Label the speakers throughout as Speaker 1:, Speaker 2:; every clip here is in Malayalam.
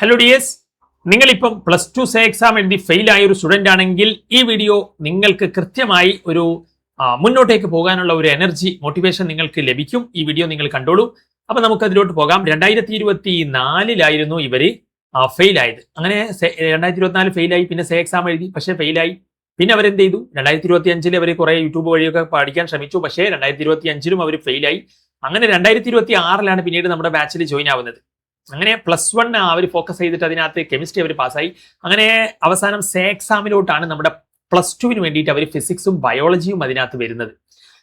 Speaker 1: ഹലോ ഡിയേഴ്സ്, നിങ്ങളിപ്പം +2 സേ എക്സാം എഴുതി ഫെയിൽ ആയ ഒരു സ്റ്റുഡന്റ് ആണെങ്കിൽ ഈ വീഡിയോ നിങ്ങൾക്ക് കൃത്യമായി ഒരു മുന്നോട്ടേക്ക് പോകാനുള്ള ഒരു എനർജി മോട്ടിവേഷൻ നിങ്ങൾക്ക് ലഭിക്കും. ഈ വീഡിയോ നിങ്ങൾ കണ്ടോളൂ. അപ്പൊ നമുക്ക് അതിലോട്ട് പോകാം. 2024 ഇവര് ഫെയിൽ ആയത്. അങ്ങനെ 2024 ഫെയിലായി, പിന്നെ സേ എക്സാം എഴുതി, പക്ഷേ ഫെയിലായി. പിന്നെ അവരെന്ത് ചെയ്തു? 2025 അവർ കുറെ യൂട്യൂബ് വഴിയൊക്കെ പഠിക്കാൻ ശ്രമിച്ചു, പക്ഷേ 2025 അവർ ഫെയിലായി. അങ്ങനെ 2026 പിന്നീട് നമ്മുടെ ബാച്ചിൽ ജോയിൻ ആവുന്നത്. അങ്ങനെ +1 അവർ ഫോക്കസ് ചെയ്തിട്ട് അതിനകത്ത് കെമിസ്ട്രി അവർ പാസ്സായി. അങ്ങനെ അവസാനം സേ എക്സാമിലോട്ടാണ് നമ്മുടെ +2 വേണ്ടിയിട്ട് അവർ ഫിസിക്സും ബയോളജിയും അതിനകത്ത് വരുന്നത്.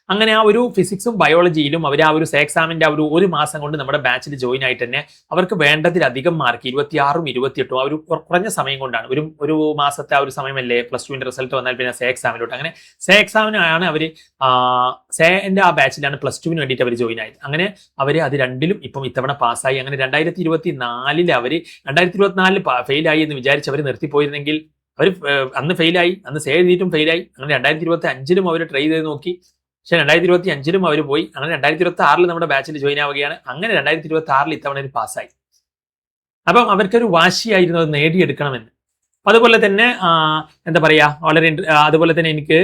Speaker 1: അങ്ങനെ ആ ഒരു ഫിസിക്സും ബയോളജിയിലും അവർ ആ ഒരു സേ എക്സാമിന്റെ ഒരു മാസം കൊണ്ട് നമ്മുടെ ബാച്ചിൽ ജോയിൻ ആയിട്ട് തന്നെ അവർക്ക് വേണ്ടതിലധികം മാർക്ക് 26ഉം 28ഉം ആ ഒരു കുറഞ്ഞ സമയം കൊണ്ടാണ്. ഒരു മാസത്തെ ആ ഒരു സമയമല്ലേ +2 റിസൾട്ട് വന്നാൽ പിന്നെ സേ എക്സാമിലോട്ട്. അങ്ങനെ സേ എക്സാമിനാണ് അവർ സേന്റെ ആ ബാച്ചിലാണ് +2 വേണ്ടിയിട്ട് അവർ ജോയിൻ ആയത്. അങ്ങനെ അവർ അത് രണ്ടിലും ഇപ്പം ഇത്തവണ പാസ്സായി. അങ്ങനെ 2024 അവർ 2024 ഫെയിലായി എന്ന് വിചാരിച്ച് അവർ നിർത്തിപ്പോയിരുന്നെങ്കിൽ അവർ അന്ന് ഫെയിലായി, അന്ന് സേ എഴുതിയിട്ടും ഫെയിലായി. അങ്ങനെ 2025 അവർ ട്രൈ ചെയ്ത് നോക്കി, പക്ഷെ 2025 അവർ പോയി. അങ്ങനെ 2026 നമ്മുടെ ബാച്ചിൽ ജോയിൻ ആവുകയാണ്. അങ്ങനെ 2026 ഇത്തവണ പാസ്സായി. അപ്പം അവർക്കൊരു വാശിയായിരുന്നു അത് നേടിയെടുക്കണമെന്ന്. അതുപോലെ തന്നെ എന്താ പറയാ, വളരെ അതുപോലെ തന്നെ എനിക്ക്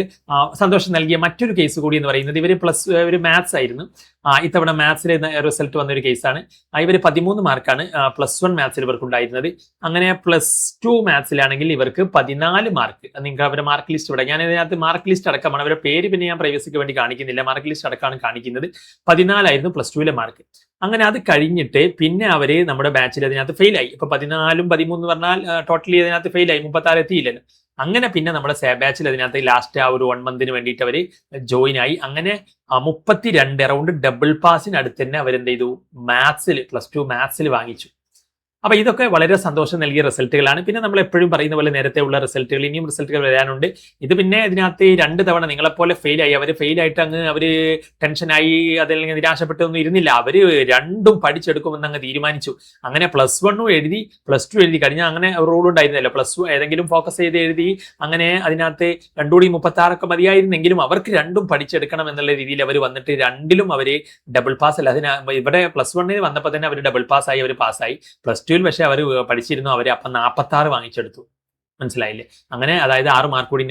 Speaker 1: സന്തോഷം നൽകിയ മറ്റൊരു കേസ് കൂടി എന്ന് പറയുന്നത് ഇവര് മാത്സ് ആയിരുന്നു. ഇത്തവണ മാത്സിലെ റിസൾട്ട് വന്നൊരു കേസാണ്. ഇവർ 13 മാർക്കാണ് +1 മാത്സിൽ ഇവർക്ക് ഉണ്ടായിരുന്നത്. അങ്ങനെ +2 മാത്സിലാണെങ്കിൽ ഇവർക്ക് 14 മാർക്ക്. നിങ്ങൾക്ക് അവരുടെ മാർക്ക് ലിസ്റ്റ് ഇവിടെ, ഞാൻ ഇതിനകത്ത് മാർക്ക് ലിസ്റ്റ് അടക്കമാണ്, അവരുടെ പേര് പിന്നെ ഞാൻ പ്രൈവസിക്ക് വേണ്ടി കാണിക്കുന്നില്ല, മാർക്ക് ലിസ്റ്റ് അടക്കമാണ് കാണിക്കുന്നത്. 14 ആയിരുന്നു +2 മാർക്ക്. അങ്ങനെ അത് കഴിഞ്ഞിട്ട് പിന്നെ അവര് നമ്മുടെ ബാച്ചിൽ അതിനകത്ത് ഫെയിലായി. ഇപ്പൊ 14ഉം 13 പറഞ്ഞാൽ ടോട്ടലി അതിനകത്ത് ഫെയിലായി, 36 എത്തിയില്ലല്ലോ. അങ്ങനെ പിന്നെ നമ്മുടെ സേ ബാച്ചിൽ അതിനകത്ത് ലാസ്റ്റ് ആ ഒരു 1 മന്തിന് വേണ്ടിയിട്ട് അവര് ജോയിൻ ആയി. അങ്ങനെ 32 അറൗണ്ട് ഡബിൾ പാസിന് അടുത്ത് തന്നെ അവരെന്ത് ചെയ്തു? മാത്സിൽ +2 മാത്സിൽ വാങ്ങിച്ചു. അപ്പൊ ഇതൊക്കെ വളരെ സന്തോഷം നൽകിയ റിസൾട്ടുകളാണ്. പിന്നെ നമ്മൾ എപ്പോഴും പറയുന്ന പോലെ നേരത്തെ ഉള്ള റിസൾട്ടുകൾ, ഇനിയും റിസൾട്ടുകൾ വരാനുണ്ട്. ഇത് പിന്നെ ഇതിനകത്ത് 2 തവണ നിങ്ങളെപ്പോലെ ഫെയിലായി, അവർ ഫെയിലായിട്ട് അങ്ങ് അവര് ടെൻഷനായി അതല്ലെങ്കിൽ നിരാശപ്പെട്ടൊന്നും ഇരുന്നില്ല. അവര് രണ്ടും പഠിച്ചെടുക്കുമെന്ന് അങ്ങ് തീരുമാനിച്ചു. അങ്ങനെ +1 എഴുതി, +2 എഴുതി കഴിഞ്ഞാൽ അങ്ങനെ റൂൾ ഉണ്ടായിരുന്നല്ലോ, +1 ഏതെങ്കിലും ഫോക്കസ് ചെയ്ത് എഴുതി. അങ്ങനെ അതിനകത്ത് 2 കൂടി 36 മതിയായിരുന്നെങ്കിലും അവർക്ക് രണ്ടും പഠിച്ചെടുക്കണം എന്നുള്ള രീതിയിൽ അവർ വന്നിട്ട് രണ്ടിലും അവര് ഡബിൾ പാസ് അല്ല. ഇവിടെ +1 വന്നപ്പോൾ തന്നെ അവർ ഡബിൾ പാസ് ആയി, അവർ പാസ്സായി. +2 പക്ഷെ അവർ പഠിച്ചിരുന്നു, അവർ അപ്പം 46 വാങ്ങിച്ചെടുത്തു. മനസ്സിലായില്ലേ? അങ്ങനെ അതായത് 6 മാർക്ക് കൂടി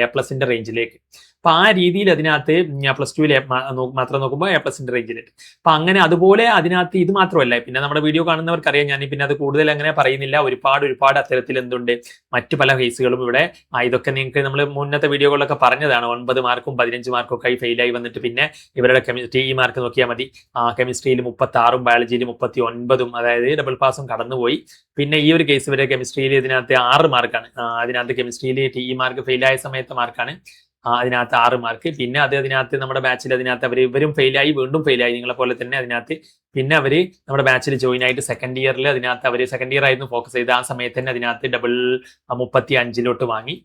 Speaker 1: A+ന്റെ റേഞ്ചിലേക്ക്. അപ്പൊ ആ രീതിയിൽ അതിനകത്ത് +2 മാത്രം നോക്കുമ്പോൾ A+ന്റെ റേഞ്ചിലേക്ക്. അപ്പൊ അങ്ങനെ അതുപോലെ അതിനകത്ത് ഇത് മാത്രമല്ല, പിന്നെ നമ്മുടെ വീഡിയോ കാണുന്നവർക്കറിയാം, ഞാൻ പിന്നെ അത് കൂടുതൽ അങ്ങനെ പറയുന്നില്ല. ഒരുപാട് അത്തരത്തിൽ എന്തുണ്ട് മറ്റു പല കേസുകളും ഇവിടെ. ഇതൊക്കെ നിങ്ങൾക്ക് നമ്മൾ മുന്നത്തെ വീഡിയോകളിലൊക്കെ പറഞ്ഞതാണ്. 9 മാർക്കും 15 മാർക്കും ഒക്കെ ഫെയിലായി വന്നിട്ട് പിന്നെ ഇവരുടെ കെമിസ്ട്രി മാർക്ക് നോക്കിയാൽ മതി. കെമിസ്ട്രിയിൽ 36ഉം ബയോളജിയിൽ 39ഉം, അതായത് ഡബിൾ പാസും കടന്നുപോയി. പിന്നെ ഈ ഒരു കേസ് വരെ കെമിസ്ട്രിയിൽ ഇതിനകത്ത് 6 മാർക്കാണ്. അതിനകത്ത് കെമിസ്ട്രിയിൽ മാർക്ക് ഫെയിലായ സമയത്ത് മാർക്കാണ്. അതിനകത്ത് 6 മാർക്ക്. പിന്നെ അതിനകത്ത് നമ്മുടെ ബാച്ചിൽ അതിനകത്ത് ഇവരും ഫെയിലായി, വീണ്ടും ഫെയിലായി, നിങ്ങളെ പോലെ തന്നെ അതിനകത്ത്. പിന്നെ അവര് നമ്മുടെ ബാച്ചിൽ ജോയിൻ ആയിട്ട് സെക്കൻഡ് ഇയറിൽ അതിനകത്ത് അവര് സെക്കൻഡ് ഇയർ ആയിരുന്നു ഫോക്കസ് ചെയ്ത്, ആ സമയത്ത് തന്നെ അതിനകത്ത് ഡബിൾ 35 വാങ്ങി.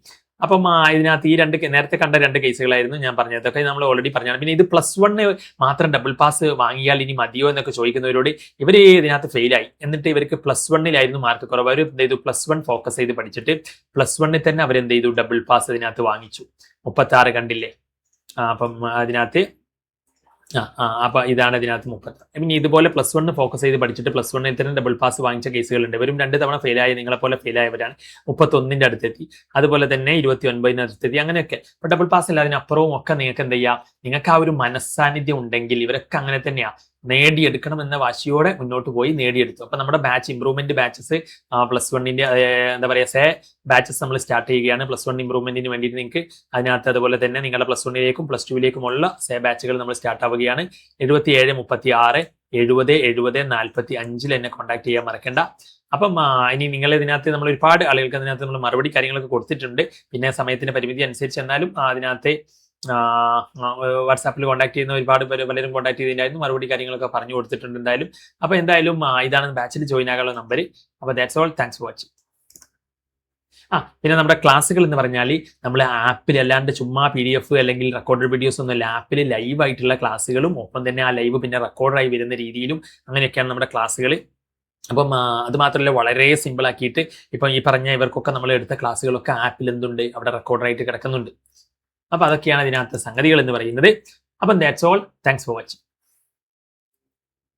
Speaker 1: അപ്പം ഇതിനകത്ത് ഈ നേരത്തെ കണ്ട 2 കേസുകളായിരുന്നു ഞാൻ പറഞ്ഞത്. അതൊക്കെ നമ്മൾ ഓൾറെഡി പറഞ്ഞാണ്. പിന്നെ ഇത് +1 മാത്രം ഡബിൾ പാസ് വാങ്ങിയാൽ ഇനി മതിയോ എന്നൊക്കെ ചോദിക്കുന്നവരോട്, ഇവര് ഇതിനകത്ത് ഫെയിലായി, എന്നിട്ട് ഇവർക്ക് +1 മാർക്ക് കുറവ്. അവർ എന്ത് ചെയ്തു? +1 ഫോക്കസ് ചെയ്ത് പഠിച്ചിട്ട് +1 തന്നെ അവരെന്ത് ചെയ്തു? ഡബിൾ പാസ് ഇതിനകത്ത് വാങ്ങിച്ചു. 36 കണ്ടില്ലേ? അപ്പം അതിനകത്ത് അപ്പൊ ഇതാണ് ഇതിനകത്ത് 30. പിന്നെ ഇതുപോലെ +1 ഫോക്കസ് ചെയ്ത് പഠിച്ചിട്ട് +1 തന്നെ ഡബിൾ പാസ് വാങ്ങിച്ച കേസുകളുണ്ട്. ഇവരും 2 തവണ ഫെയിലായ, നിങ്ങളെ പോലെ ഫെയിലായവരാണ്. 31ന്റെ അടുത്തെത്തി, അതുപോലെ തന്നെ 29ന്റെ അടുത്തെത്തി. അങ്ങനെയൊക്കെ ഇപ്പൊ ഡബിൾ പാസ് അല്ല, അതിനപ്പുറവും ഒക്കെ നിങ്ങൾക്ക് എന്ത് ചെയ്യാം? നിങ്ങൾക്ക് ആ ഒരു മനസ്സാന്നിധ്യം ഉണ്ടെങ്കിൽ ഇവരൊക്കെ അങ്ങനെ തന്നെയാ, നേടിയെടുക്കണം എന്ന വാശിയോടെ മുന്നോട്ട് പോയി നേടിയെടുത്തു. അപ്പൊ നമ്മുടെ ബാച്ച് ഇംപ്രൂവ്മെന്റ് ബാച്ചസ് +1ന്റെ എന്താ പറയാ സേ ബാച്ചസ് നമ്മൾ സ്റ്റാർട്ട് ചെയ്യുകയാണ്. +1 ഇംപ്രൂവ്മെന്റിന് വേണ്ടിയിട്ട് നിങ്ങൾക്ക് അതിനകത്ത് അതുപോലെ തന്നെ നിങ്ങളുടെ +1ലേക്കും +2ലേക്കുമുള്ള സേ ബാച്ചുകൾ നമ്മൾ സ്റ്റാർട്ട് ആവുകയാണ്. 77 36 70 70 45 എന്നെ കോൺടാക്ട് ചെയ്യാൻ മറക്കണ്ട. അപ്പം ഇനി നിങ്ങൾ ഇതിനകത്ത് നമ്മൾ ഒരുപാട് ആളുകൾക്ക് അതിനകത്ത് നമ്മൾ മറുപടി കാര്യങ്ങളൊക്കെ കൊടുത്തിട്ടുണ്ട്. പിന്നെ സമയത്തിന്റെ പരിമിതി അനുസരിച്ച് എന്നാലും അതിനകത്ത് വാട്സാപ്പിൽ കോൺടാക്ട് ചെയ്യുന്ന ഒരുപാട് പേര് പലരും കോൺടാക്ട് ചെയ്തിട്ടുണ്ടായിരുന്നു, മറുപടി കാര്യങ്ങളൊക്കെ പറഞ്ഞു കൊടുത്തിട്ടുണ്ട് എന്തായാലും. അപ്പൊ എന്തായാലും ഇതാണ് ബാച്ചിൽ ജോയിൻ ആകാനുള്ള നമ്പർ. അപ്പൊ that's all, thanks for watching. പിന്നെ നമ്മുടെ ക്ലാസ്സുകൾ എന്ന് പറഞ്ഞാൽ നമ്മൾ ആപ്പിൽ അല്ലാണ്ട് ചുമ്മാ PDF അല്ലെങ്കിൽ റെക്കോർഡഡ് വീഡിയോസ് ഒന്നും അല്ല, ആപ്പിൽ ലൈവ് ആയിട്ടുള്ള ക്ലാസ്സുകളും ഒപ്പം തന്നെ ആ ലൈവ് പിന്നെ റെക്കോർഡായി വരുന്ന രീതിയിലും അങ്ങനെയൊക്കെയാണ് നമ്മുടെ ക്ലാസ്സുകൾ. അപ്പം അത് മാത്രമല്ല, വളരെ സിമ്പിൾ ആക്കിയിട്ട് ഇപ്പം ഈ പറഞ്ഞ ഇവർക്കൊക്കെ നമ്മൾ എടുത്ത ക്ലാസ്സുകളൊക്കെ ആപ്പിൽ എന്തുണ്ട്, അവിടെ റെക്കോർഡായിട്ട് കിടക്കുന്നുണ്ട്. അപ്പൊ അതൊക്കെയാണ് ഇതിനകത്ത് സംഗതികൾ എന്ന് പറയുന്നത്. അപ്പം that's all, thanks for watching.